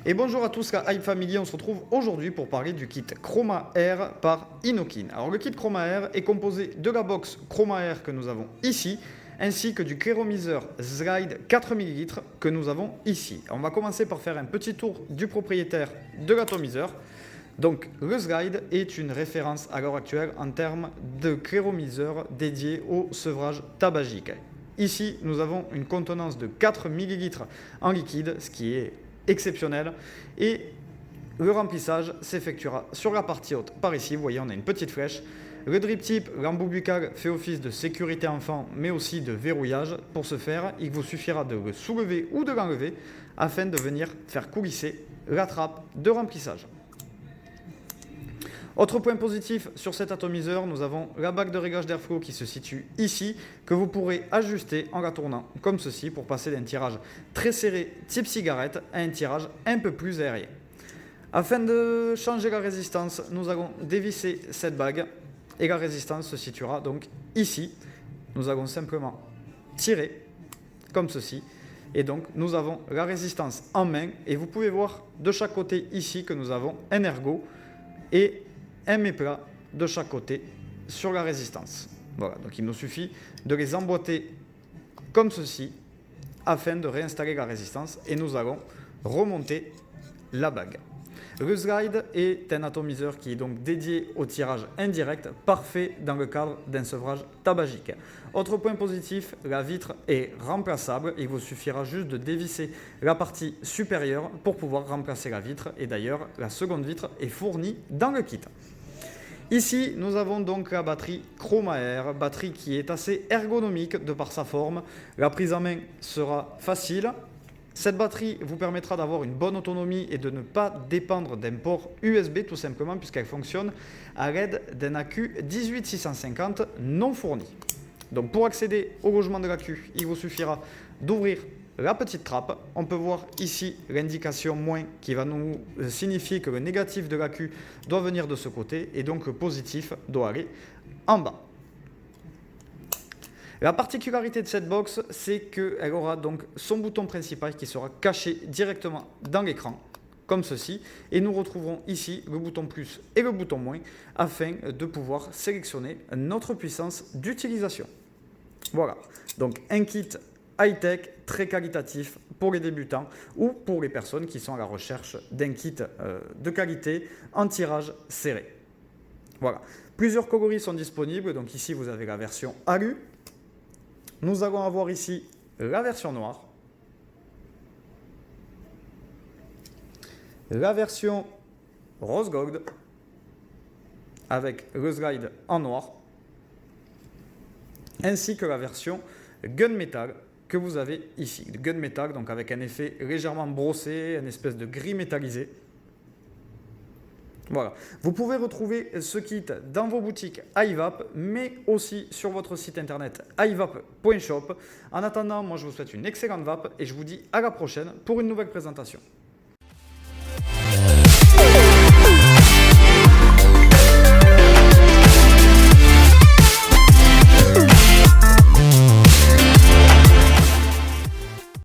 Et bonjour à tous la Hype Family, on se retrouve aujourd'hui pour parler du kit Chroma Air par Inokin. Alors le kit Chroma Air est composé de la box Chroma Air que nous avons ici, ainsi que du cléromiseur Slide 4 ml que nous avons ici. On va commencer par faire un petit tour du propriétaire de l'atomiseur. Donc le Slide est une référence à l'heure actuelle en termes de cléromiseur dédié au sevrage tabagique. Ici, nous avons une contenance de 4 ml en liquide, ce qui est exceptionnel. Et le remplissage s'effectuera sur la partie haute. Par ici, vous voyez, on a une petite flèche. Le drip tip, l'embout buccal fait office de sécurité enfant, mais aussi de verrouillage. Pour ce faire, il vous suffira de le soulever ou de l'enlever afin de venir faire coulisser la trappe de remplissage. Autre point positif sur cet atomiseur, nous avons la bague de réglage d'airflow qui se situe ici, que vous pourrez ajuster en la tournant comme ceci pour passer d'un tirage très serré type cigarette à un tirage un peu plus aérien. Afin de changer la résistance, nous allons dévisser cette bague et la résistance se situera donc ici. Nous allons simplement tirer comme ceci et donc nous avons la résistance en main et vous pouvez voir de chaque côté ici que nous avons un ergot et un méplat de chaque côté sur la résistance. Voilà, donc il nous suffit de les emboîter comme ceci afin de réinstaller la résistance et nous allons remonter la bague. Le Slide est un atomiseur qui est donc dédié au tirage indirect, parfait dans le cadre d'un sevrage tabagique. Autre point positif, la vitre est remplaçable. Il vous suffira juste de dévisser la partie supérieure pour pouvoir remplacer la vitre. Et d'ailleurs, la seconde vitre est fournie dans le kit. Ici, nous avons donc la batterie Chroma Air, batterie qui est assez ergonomique de par sa forme. La prise en main sera facile. Cette batterie vous permettra d'avoir une bonne autonomie et de ne pas dépendre d'un port USB tout simplement puisqu'elle fonctionne à l'aide d'un accu 18650 non fourni. Donc pour accéder au logement de l'accu, il vous suffira d'ouvrir la petite trappe. On peut voir ici l'indication moins qui va nous signifier que le négatif de l'accu doit venir de ce côté et donc le positif doit aller en bas. La particularité de cette box, c'est qu'elle aura donc son bouton principal qui sera caché directement dans l'écran, comme ceci. Et nous retrouverons ici le bouton plus et le bouton moins afin de pouvoir sélectionner notre puissance d'utilisation. Voilà, donc un kit high-tech très qualitatif pour les débutants ou pour les personnes qui sont à la recherche d'un kit de qualité en tirage serré. Voilà, plusieurs coloris sont disponibles. Donc ici, vous avez la version alu. Nous allons avoir ici la version noire, la version rose gold avec le Slide en noir, ainsi que la version gunmetal que vous avez ici. Le gunmetal, donc avec un effet légèrement brossé, une espèce de gris métallisé. Voilà. Vous pouvez retrouver ce kit dans vos boutiques iVap, mais aussi sur votre site internet ivap.shop. En attendant, moi je vous souhaite une excellente vape et je vous dis à la prochaine pour une nouvelle présentation.